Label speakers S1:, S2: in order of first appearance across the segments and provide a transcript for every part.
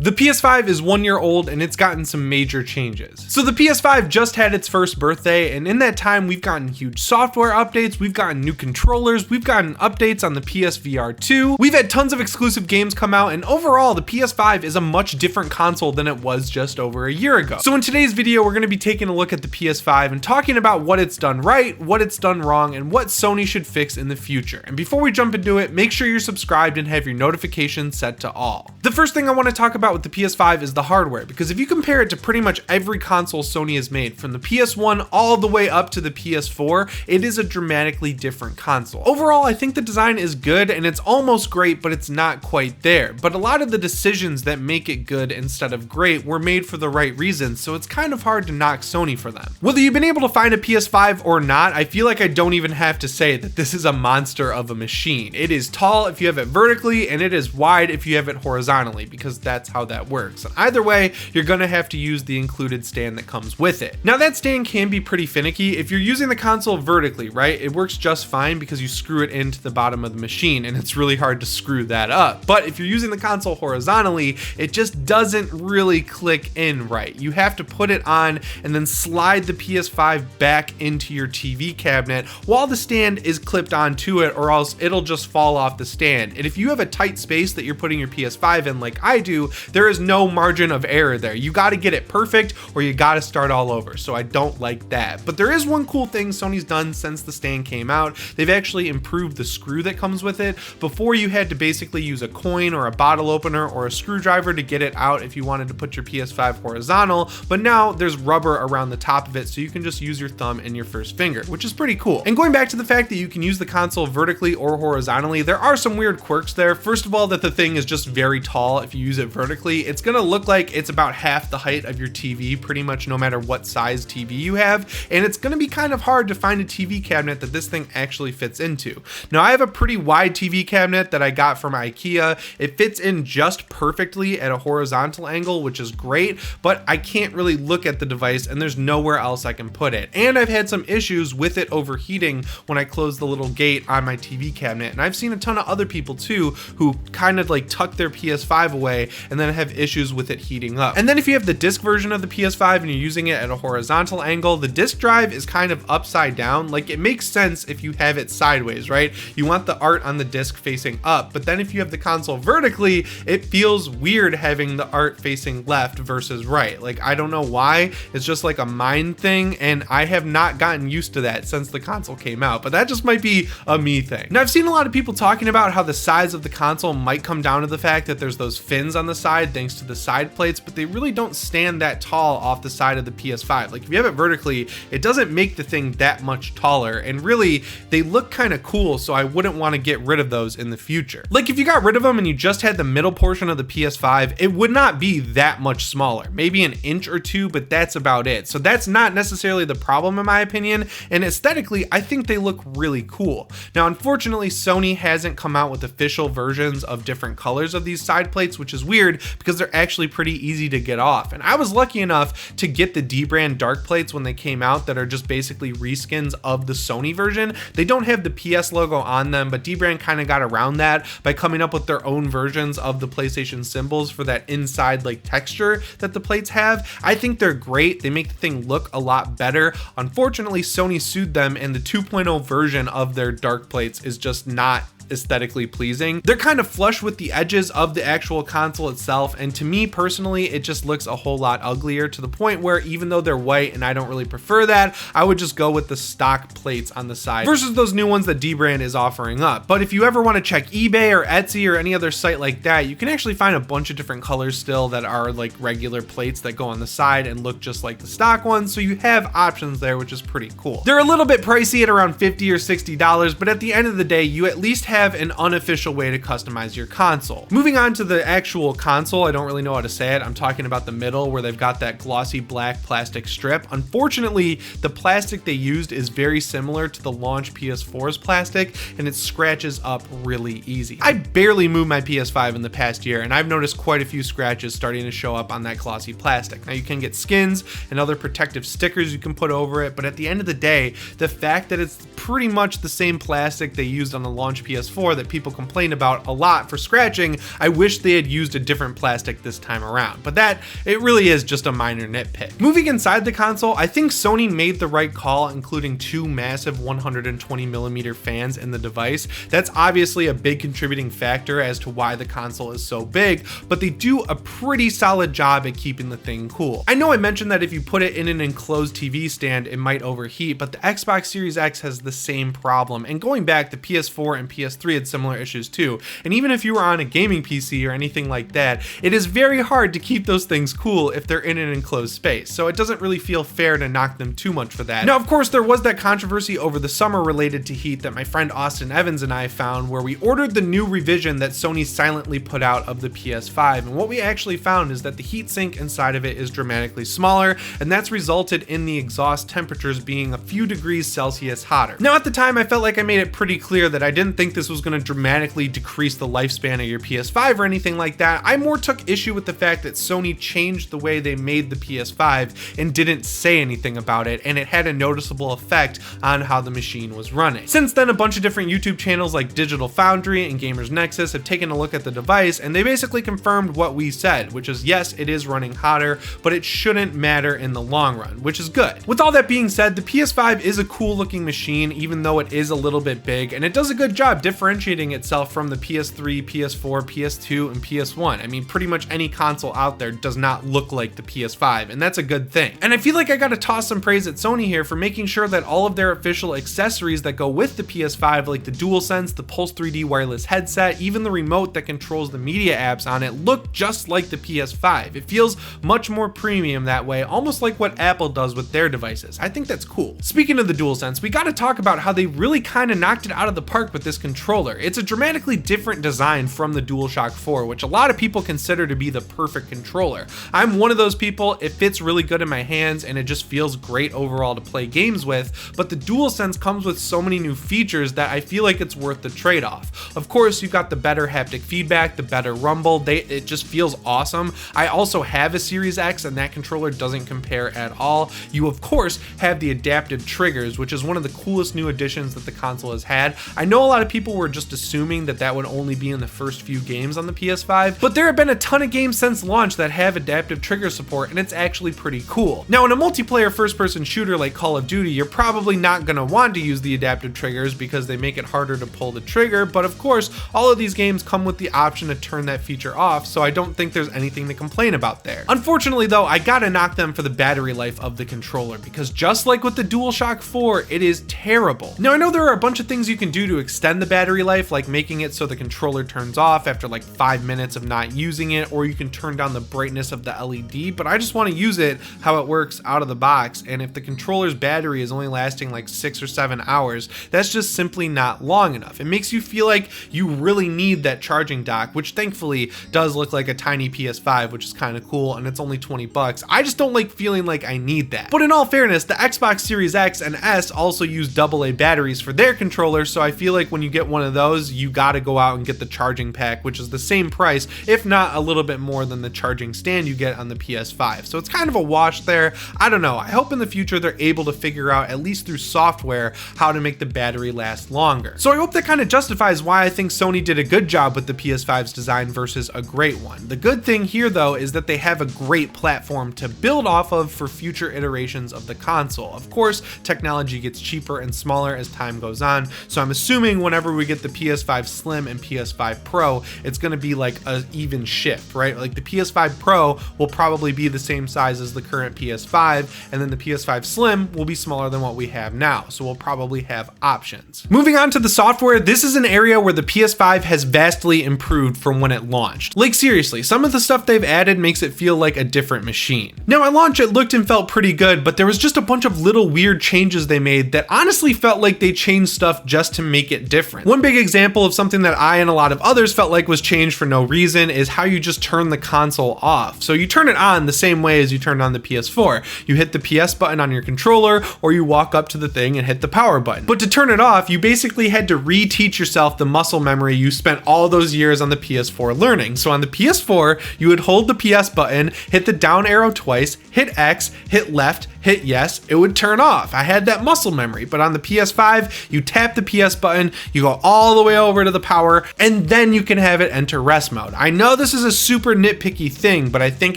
S1: The PS5 is 1 year old and it's gotten some major changes. So the PS5 just had its first birthday, and in that time we've gotten huge software updates, we've gotten new controllers, we've gotten updates on the PSVR 2, we've had tons of exclusive games come out, and overall the PS5 is a much different console than it was just over a year ago. So in today's video we're going to be taking a look at the PS5 and talking about what it's done right, what it's done wrong, and what Sony should fix in the future. And before we jump into it, make sure you're subscribed and have your notifications set to all. The first thing I want to talk about with the PS5 is the hardware, because if you compare it to pretty much every console Sony has made, from the PS1 all the way up to the PS4, it is a dramatically different console. Overall, I think the design is good and it's almost great, but it's not quite there. But a lot of the decisions that make it good instead of great were made for the right reasons, so it's kind of hard to knock Sony for them. Whether you've been able to find a PS5 or not, I feel like I don't even have to say that this is a monster of a machine. It is tall if you have it vertically, and it is wide if you have it horizontally, because that's how that works. And either way, you're gonna have to use the included stand that comes with it. Now that stand can be pretty finicky. If you're using the console vertically, right, it works just fine because you screw it into the bottom of the machine and it's really hard to screw that up. But if you're using the console horizontally, it just doesn't really click in right. You have to put it on and then slide the PS5 back into your TV cabinet while the stand is clipped onto it, or else it'll just fall off the stand. And if you have a tight space that you're putting your PS5 in like I do, there is no margin of error there. You got to get it perfect or you got to start all over. So I don't like that. But there is one cool thing Sony's done since the stand came out. They've actually improved the screw that comes with it. Before, you had to basically use a coin or a bottle opener or a screwdriver to get it out if you wanted to put your PS5 horizontal, but now there's rubber around the top of it, so you can just use your thumb and your first finger, which is pretty cool. And going back to the fact that you can use the console vertically or horizontally, there are some weird quirks there. First of all, that the thing is just very tall. If you use it vertically, it's gonna look like it's about half the height of your TV, pretty much no matter what size TV you have, and it's gonna be kind of hard to find a TV cabinet that this thing actually fits into. Now I have a pretty wide TV cabinet that I got from IKEA. It fits in just perfectly at a horizontal angle, which is great, but I can't really look at the device and there's nowhere else I can put it. And I've had some issues with it overheating when I close the little gate on my TV cabinet, and I've seen a ton of other people too who kind of like tuck their PS5 away and then have issues with it heating up. And then if you have the disc version of the PS5 and you're using it at a horizontal angle, the disc drive is kind of upside down. Like, it makes sense if you have it sideways, right? You want the art on the disc facing up, but then if you have the console vertically, it feels weird having the art facing left versus right. Like, I don't know why. It's just like a mind thing, and I have not gotten used to that since the console came out, but that just might be a me thing. Now, I've seen a lot of people talking about how the size of the console might come down to the fact that there's those fins on the side thanks to the side plates, but they really don't stand that tall off the side of the PS5. Like, if you have it vertically, it doesn't make the thing that much taller, and really they look kind of cool, so I wouldn't want to get rid of those in the future. Like, if you got rid of them and you just had the middle portion of the PS5, it would not be that much smaller, maybe an inch or two, but that's about it. So that's not necessarily the problem in my opinion, and aesthetically I think they look really cool. Now unfortunately, Sony hasn't come out with official versions of different colors of these side plates, which is weird because they're actually pretty easy to get off. And I was lucky enough to get the D-brand dark plates when they came out that are just basically reskins of the Sony version. They don't have the PS logo on them, but D-brand kind of got around that by coming up with their own versions of the PlayStation symbols for that inside like texture that the plates have. I think they're great. They make the thing look a lot better. Unfortunately, Sony sued them, and the 2.0 version of their dark plates is just not aesthetically pleasing. They're kind of flush with the edges of the actual console itself, and to me personally, it just looks a whole lot uglier, to the point where even though they're white and I don't really prefer that, I would just go with the stock plates on the side versus those new ones that D-brand is offering up. But if you ever want to check eBay or Etsy or any other site like that, you can actually find a bunch of different colors still that are like regular plates that go on the side and look just like the stock ones, so you have options there, which is pretty cool. They're a little bit pricey at around $50 or $60, but at the end of the day, you at least have an unofficial way to customize your console. Moving on to the actual console, I don't really know how to say it. I'm talking about the middle where they've got that glossy black plastic strip. Unfortunately, the plastic they used is very similar to the launch PS4's plastic, and it scratches up really easy. I barely moved my PS5 in the past year, and I've noticed quite a few scratches starting to show up on that glossy plastic. Now, you can get skins and other protective stickers you can put over it, but at the end of the day, the fact that it's pretty much the same plastic they used on the launch PS4 PS4 that people complain about a lot for scratching. I wish they had used a different plastic this time around, but that, it really is just a minor nitpick. Moving inside the console, I think Sony made the right call, including two massive 120mm fans in the device. That's obviously a big contributing factor as to why the console is so big, but they do a pretty solid job at keeping the thing cool. I know I mentioned that if you put it in an enclosed TV stand, it might overheat, but the Xbox Series X has the same problem. And going back, the PS4 and PS3 had similar issues too. And even if you were on a gaming PC or anything like that, it is very hard to keep those things cool if they're in an enclosed space. So it doesn't really feel fair to knock them too much for that. Now, of course, there was that controversy over the summer related to heat that my friend Austin Evans and I found, where we ordered the new revision that Sony silently put out of the PS5. And what we actually found is that the heatsink inside of it is dramatically smaller, and that's resulted in the exhaust temperatures being a few degrees Celsius hotter. Now, at the time, I felt like I made it pretty clear that I didn't think this was going to dramatically decrease the lifespan of your PS5 or anything like that. I more took issue with the fact that Sony changed the way they made the PS5 and didn't say anything about it, and it had a noticeable effect on how the machine was running. Since then, a bunch of different YouTube channels like Digital Foundry and Gamers Nexus have taken a look at the device, and they basically confirmed what we said, which is yes, it is running hotter, but it shouldn't matter in the long run, which is good. With all that being said, the PS5 is a cool looking machine, even though it is a little bit big, and it does a good job differentiating itself from the PS3, PS4, PS2, and PS1. I mean, pretty much any console out there does not look like the PS5, and that's a good thing. And I feel like I gotta toss some praise at Sony here for making sure that all of their official accessories that go with the PS5, like the DualSense, the Pulse 3D wireless headset, even the remote that controls the media apps on it, look just like the PS5. It feels much more premium that way, almost like what Apple does with their devices. I think that's cool. Speaking of the DualSense, we gotta talk about how they really kind of knocked it out of the park with this controller. It's a dramatically different design from the DualShock 4, which a lot of people consider to be the perfect controller. I'm one of those people. It fits really good in my hands and it just feels great overall to play games with, but the DualSense comes with so many new features that I feel like it's worth the trade-off. Of course, you've got the better haptic feedback, the better rumble, it just feels awesome. I also have a Series X and that controller doesn't compare at all. You of course have the adaptive triggers, which is one of the coolest new additions that the console has had. I know a lot of people were just assuming that that would only be in the first few games on the PS5, but there have been a ton of games since launch that have adaptive trigger support, and it's actually pretty cool. Now, in a multiplayer first-person shooter like Call of Duty, you're probably not going to want to use the adaptive triggers because they make it harder to pull the trigger, but of course, all of these games come with the option to turn that feature off, so I don't think there's anything to complain about there. Unfortunately though, I gotta knock them for the battery life of the controller, because just like with the DualShock 4, it is terrible. Now, I know there are a bunch of things you can do to extend the battery life, like making it so the controller turns off after like 5 minutes of not using it, or you can turn down the brightness of the LED, but I just want to use it how it works out of the box, and if the controller's battery is only lasting like 6 or 7 hours, that's just simply not long enough. It makes you feel like you really need that charging dock, which thankfully does look like a tiny PS5, which is kind of cool, and it's only 20 bucks. I just don't like feeling like I need that. But in all fairness, the Xbox Series X and S also use AA batteries for their controllers, so I feel like when you get one of those, you gotta go out and get the charging pack, which is the same price, if not a little bit more than the charging stand you get on the PS5. So it's kind of a wash there. I don't know. I hope in the future they're able to figure out, at least through software, how to make the battery last longer. So I hope that kind of justifies why I think Sony did a good job with the PS5's design versus a great one. The good thing here though is that they have a great platform to build off of for future iterations of the console. Of course, technology gets cheaper and smaller as time goes on, so I'm assuming whenever we get the PS5 Slim and PS5 Pro, it's going to be like an even shift, right? Like the PS5 Pro will probably be the same size as the current PS5, and then the PS5 Slim will be smaller than what we have now, so we'll probably have options. Moving on to the software, this is an area where the PS5 has vastly improved from when it launched. Like seriously, some of the stuff they've added makes it feel like a different machine. Now at launch it looked and felt pretty good, but there was just a bunch of little weird changes they made that honestly felt like they changed stuff just to make it different. One big example of something that I and a lot of others felt like was changed for no reason is how you just turn the console off. So you turn it on the same way as you turned on the PS4. You hit the PS button on your controller, or you walk up to the thing and hit the power button. But to turn it off, you basically had to reteach yourself the muscle memory you spent all those years on the PS4 learning. So on the PS4, you would hold the PS button, hit the down arrow twice, hit X, hit left, hit yes, it would turn off. I had that muscle memory. But on the PS5, you tap the PS button, you go all the way over to the power, and then you can have it enter rest mode. I know this is a super nitpicky thing, but I think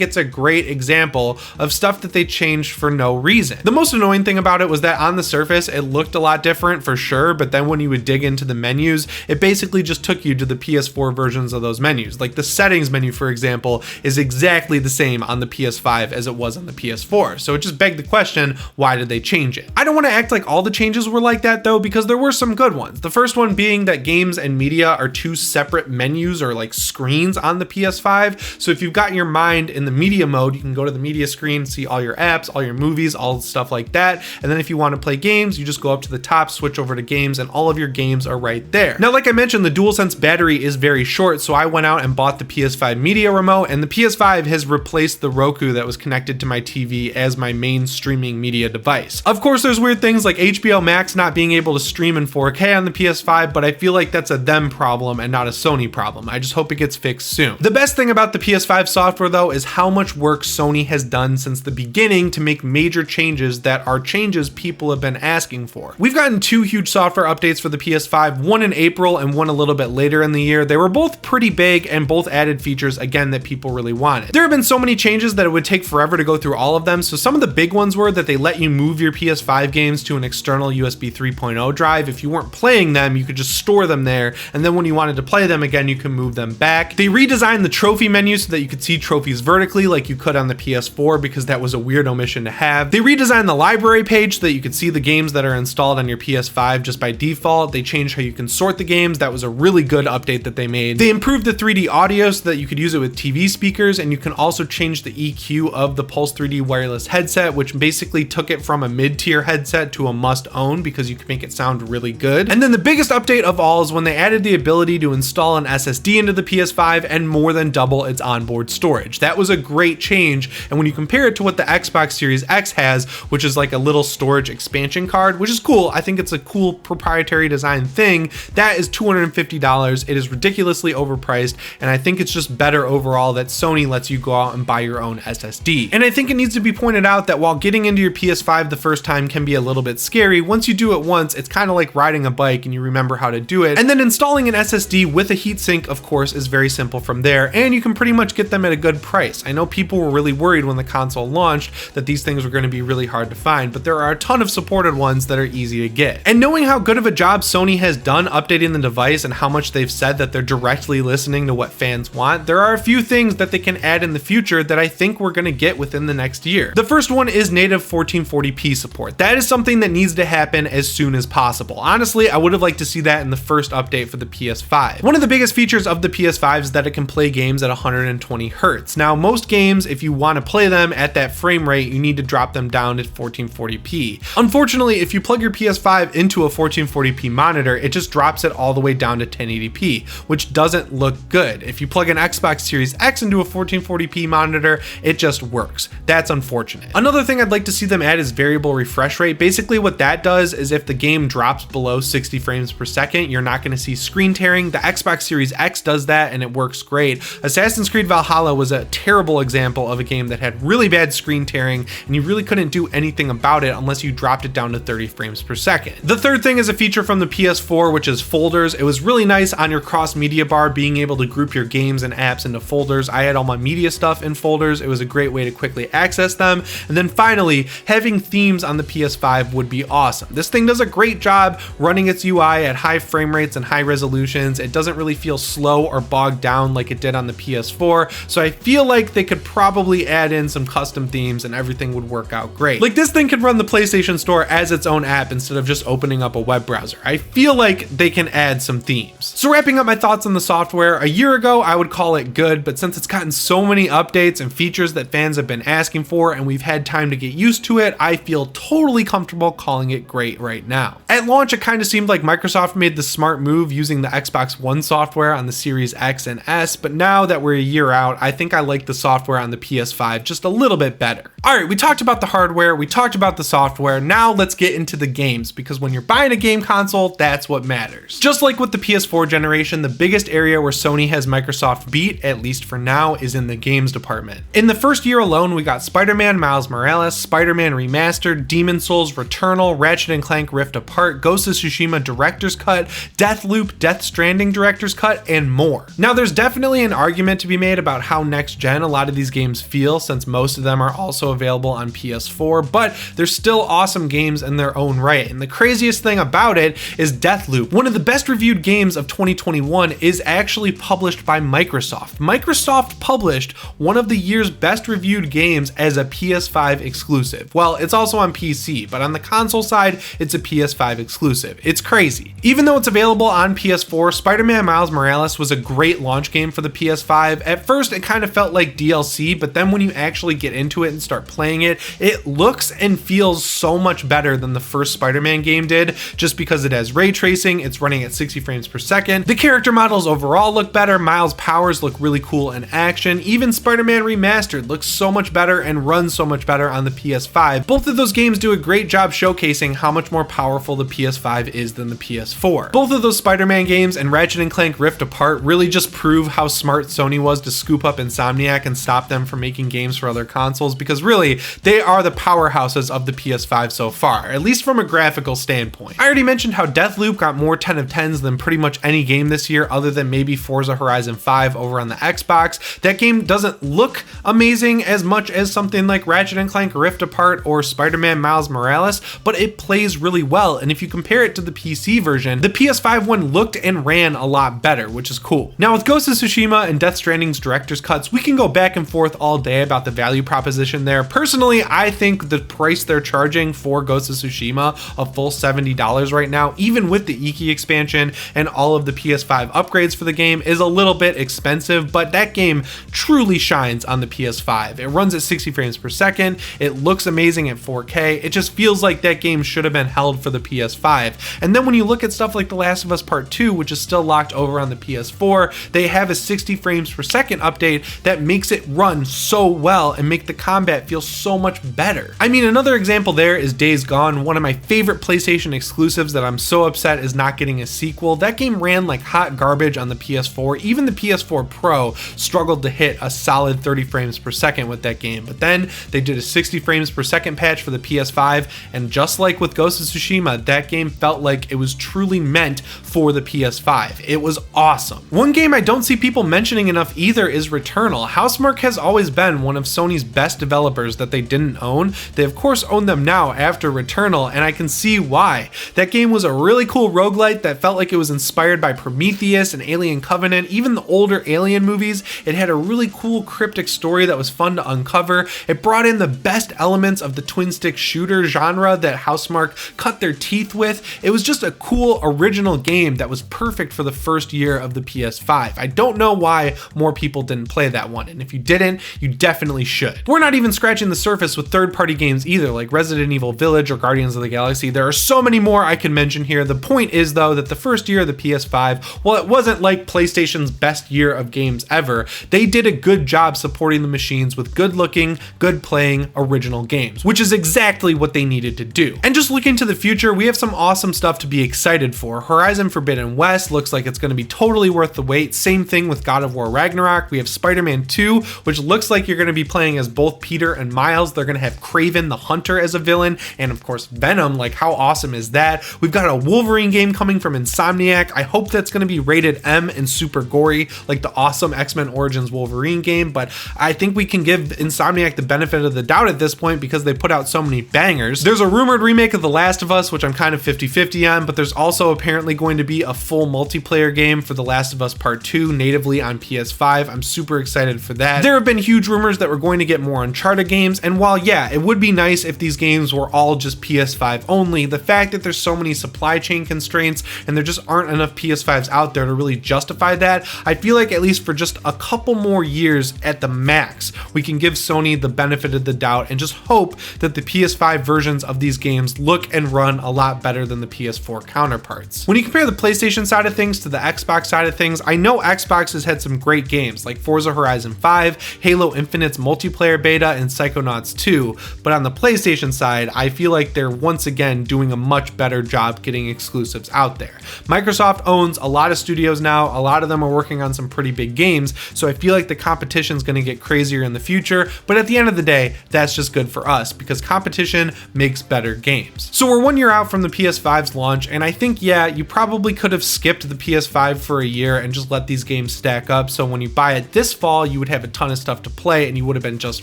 S1: it's a great example of stuff that they changed for no reason. The most annoying thing about it was that on the surface, it looked a lot different for sure, but then when you would dig into the menus, it basically just took you to the PS4 versions of those menus. Like the settings menu, for example, is exactly the same on the PS5 as it was on the PS4. So it just begged the question, why did they change it? I don't want to act like all the changes were like that though, because there were some good ones. The first one being that games and media are two separate menus or like screens on the PS5. So if you've got your mind in the media mode, you can go to the media screen, see all your apps, all your movies, all the stuff like that. And then if you want to play games, you just go up to the top, switch over to games, and all of your games are right there. Now, like I mentioned, the DualSense battery is very short, so I went out and bought the PS5 media remote, and the PS5 has replaced the Roku that was connected to my TV as my main streaming media device. Of course, there's weird things like HBO Max not being able to stream in 4K on the PS5, but I feel like that's a them problem and not a Sony problem. I just hope it gets fixed soon. The best thing about the PS5 software though is how much work Sony has done since the beginning to make major changes that are changes people have been asking for. We've gotten two huge software updates for the PS5, one in April and one a little bit later in the year. They were both pretty big and both added features again that people really wanted. There have been so many changes that it would take forever to go through all of them. So some of the big ones were that they let you move your PS5 games to an external USB 3.0 drive. If you weren't playing them, you could just store them there, and then when you wanted to play them again, you can move them back. They redesigned the trophy menu so that you could see trophies vertically like you could on the PS4, because that was a weird omission to have. They redesigned the library page so that you could see the games that are installed on your PS5 just by default. They changed how you can sort the games. That was a really good update that they made. They improved the 3D audio so that you could use it with TV speakers, and you can also change the EQ of the Pulse 3D wireless headset, which basically took it from a mid-tier headset to a must-own because you can make it sound really good. And then the biggest update of all is when they added the ability to install an SSD into the PS5 and more than double its onboard storage. That was a great change, and when you compare it to what the Xbox Series X has, which is like a little storage expansion card, which is cool. I think it's a cool proprietary design thing. That is $250. It is ridiculously overpriced, and I think it's just better overall that Sony lets you go out and buy your own SSD. And I think it needs to be pointed out that while getting into your PS5 the first time can be a little bit scary, once you do it once, it's kind of like riding a bike and you remember how to do it. And then installing an SSD with a heatsink, of course, is very simple from there, and you can pretty much get them at a good price. I know people were really worried when the console launched that these things were going to be really hard to find, but there are a ton of supported ones that are easy to get. And knowing how good of a job Sony has done updating the device and how much they've said that they're directly listening to what fans want, there are a few things that they can add in the future that I think we're going to get within the next year. The first one is native 1440p support. That is something that needs to happen as soon as possible. Honestly, I would have liked to see that in the first update for the PS5. One of the biggest features of the PS5 is that it can play games at 120 Hz. Now, most games, if you want to play them at that frame rate, you need to drop them down to 1440p. Unfortunately, if you plug your PS5 into a 1440p monitor, it just drops it all the way down to 1080p, which doesn't look good. If you plug an Xbox Series X into a 1440p monitor, it just works. That's unfortunate. Another thing I'd like to see them add is variable refresh rate. Basically what that does is if the game drops below 60 frames per second, you're not going to see screen tearing. The Xbox Series X does that and it works great. Assassin's Creed Valhalla was a terrible example of a game that had really bad screen tearing, and you really couldn't do anything about it unless you dropped it down to 30 frames per second. The third thing is a feature from the PS4, which is folders. It was really nice on your cross media bar being able to group your games and apps into folders. I had all my media stuff in folders. It was a great way to quickly access them. And then finally, having themes on the PS5 would be awesome. This thing does a great job running its UI at high frame rates and high resolutions. It doesn't really feel slow or bogged down like it did on the PS4. So I feel like they could probably add in some custom themes and everything would work out great. Like this thing could run the PlayStation Store as its own app instead of just opening up a web browser. I feel like they can add some themes. So wrapping up my thoughts on the software, a year ago I would call it good, but since it's gotten so many updates and features that fans have been asking for and we've had time to get used to it, I feel totally comfortable calling it great right now. At launch, it kind of seemed like Microsoft made the smart move using the Xbox One software on the Series X and S, but now that we're a year out, I think I like the software on the PS5 just a little bit better. Alright, we talked about the hardware, we talked about the software, now let's get into the games, because when you're buying a game console, that's what matters. Just like with the PS4 generation, the biggest area where Sony has Microsoft beat, at least for now, is in the games department. In the first year alone, we got Spider-Man Miles Morales, Spider-Man Remastered, Demon's Souls, Returnal, Ratchet & Clank Rift Apart, Ghost of Tsushima Director's Cut, Deathloop, Death Stranding Director's Cut, and more. Now there's definitely an argument to be made about how next gen a lot of these games feel, since most of them are also available on PS4, but they're still awesome games in their own right. And the craziest thing about it is Deathloop, one of the best reviewed games of 2021, is actually published by Microsoft. Microsoft published one of the year's best reviewed games as a PS5 exclusive. Well, it's also on PC, but on the console side, it's a PS5 exclusive. It's crazy. Even though it's available on PS4, Spider-Man Miles Morales was a great launch game for the PS5. At first, it kind of felt like DLC, but then when you actually get into it and start playing it, it looks and feels so much better than the first Spider-Man game did, just because it has ray tracing, it's running at 60 frames per second. The character models overall look better, Miles' powers look really cool in action, even Spider-Man Remastered looks so much better and runs so much better on the PS5. Both of those games do a great job showcasing how much more powerful the PS5 is than the PS4. Both of those Spider-Man games and Ratchet & Clank Rift Apart really just prove how smart Sony was to scoop up Insomniac and stop them from making games for other consoles, because really, they are the powerhouses of the PS5 so far, at least from a graphical standpoint. I already mentioned how Deathloop got more 10 of 10s than pretty much any game this year other than maybe Forza Horizon 5 over on the Xbox. That game doesn't look amazing as much as something like Ratchet & Clank Rift Apart or Spider-Man Miles Morales, but it plays really well, and if you compare it to the PC version, the PS5 one looked and ran a lot better, which is cool. Now with Ghost of Tsushima and Death Stranding's director's cuts, we can go back and forth all day about the value proposition there. Personally, I think the price they're charging for Ghost of Tsushima, a full $70 right now, even with the Iki expansion and all of the PS5 upgrades for the game, is a little bit expensive, but that game truly shines on the PS5. It runs at 60 frames per second, it looks amazing at 4K, it just feels like that game should have been held for the PS5. And then when you look at stuff like The Last of Us Part 2, which is still locked over on the PS4, they have a 60 frames per second update that makes it run so well and make the combat feel so much better. I mean, another example there is Days Gone, one of my favorite PlayStation exclusives that I'm so upset is not getting a sequel. That game ran like hot garbage on the PS4. Even the PS4 Pro struggled to hit a solid 30 frames per second with that game, but then they did a 60 frames per second patch for the PS5, and just like with Ghost of Tsushima, that game felt like it was truly meant for the PS5. It was awesome. One game I don't see people mentioning enough either is Returnal. Housemarque has always been one of Sony's best developers that they didn't own. They of course own them now after Returnal, and I can see why. That game was a really cool roguelite that felt like it was inspired by Prometheus and Alien Covenant, even the older Alien movies. It had a really cool cryptic story that was fun to uncover. It brought in the best elements of the twin stick shooter genre that Housemarque cut their teeth with. It was just a cool original game that was perfect for the first year of the PS5. I don't know why more people didn't play that one, and if you didn't, you definitely should. We're not even scratching the surface with third-party games either, like Resident Evil Village or Guardians of the Galaxy. There are so many more I can mention here. The point is though that the first year of the PS5, well, it wasn't like PlayStation's best year of games ever. They did a good job supporting the machines with good looking, good playing original games, which is exactly what they needed to do. And just looking to the future, we have some awesome stuff to be excited for. Horizon Forbidden West looks like it's going to be totally worth the wait. Same thing with God of War Ragnarok. We have Spider-Man 2, which looks like you're going to be playing as both Peter and Miles. They're going to have Kraven the Hunter as a villain, and of course Venom. Like, how awesome is that? We've got a Wolverine game coming from Insomniac. I hope that's going to be rated M and super gory like the awesome X-Men Origins Wolverine game, but I think we can give Insomniac the benefit of the doubt at this point because they put out so many bangers. There's a rumored remake of The Last of Us, which I'm kind of 50-50 on, but there's also apparently going to be a full multiplayer game for The Last of Us Part 2 natively on PS5. I'm super excited for that. There have been huge rumors that we're going to get more Uncharted games, and while yeah, it would be nice if these games were all just PS5 only, the fact that there's so many supply chain constraints and there just aren't enough PS5s out there to really justify that, I feel like at least for just a couple more years at the max, we can give Sony the benefit of the doubt and just hope that the PS5 versions of these games look and run a lot better than the PS4 counterparts. When you compare the PlayStation side of things to the Xbox side of things, I know Xbox has had some great games like Forza Horizon 5, Halo Infinite's multiplayer beta, and Psychonauts 2, but on the PlayStation side, I feel like they're once again doing a much better job getting exclusives out there. Microsoft owns a lot of studios now, a lot of them are working on some pretty big games, so I feel like the competition is going to get crazier in the future, but at the end of the day, that's just just good for us because competition makes better games. So we're 1 year out from the PS5's launch, and I think, yeah, you probably could have skipped the PS5 for a year and just let these games stack up, so when you buy it this fall, you would have a ton of stuff to play and you would have been just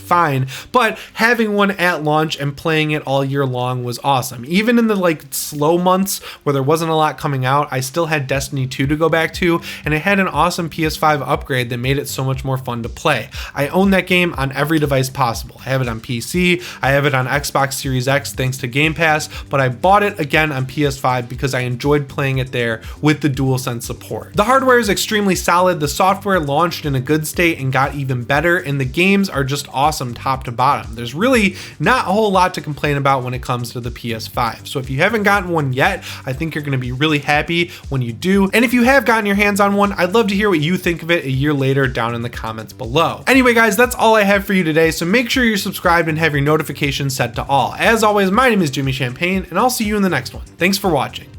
S1: fine. But having one at launch and playing it all year long was awesome. Even in the like slow months where there wasn't a lot coming out, I still had Destiny 2 to go back to, and it had an awesome PS5 upgrade that made it so much more fun to play. I own that game on every device possible. I have it on PC, I have it on Xbox Series X thanks to Game Pass, but I bought it again on PS5 because I enjoyed playing it there with the DualSense support. The hardware is extremely solid, the software launched in a good state and got even better, and the games are just awesome top to bottom. There's really not a whole lot to complain about when it comes to the PS5. So if you haven't gotten one yet, I think you're going to be really happy when you do. And if you have gotten your hands on one, I'd love to hear what you think of it a year later down in the comments below. Anyway guys, that's all I have for you today, so make sure you're subscribed and have your notifications set to all. As always, my name is Jimmy Champagne, and I'll see you in the next one. Thanks for watching.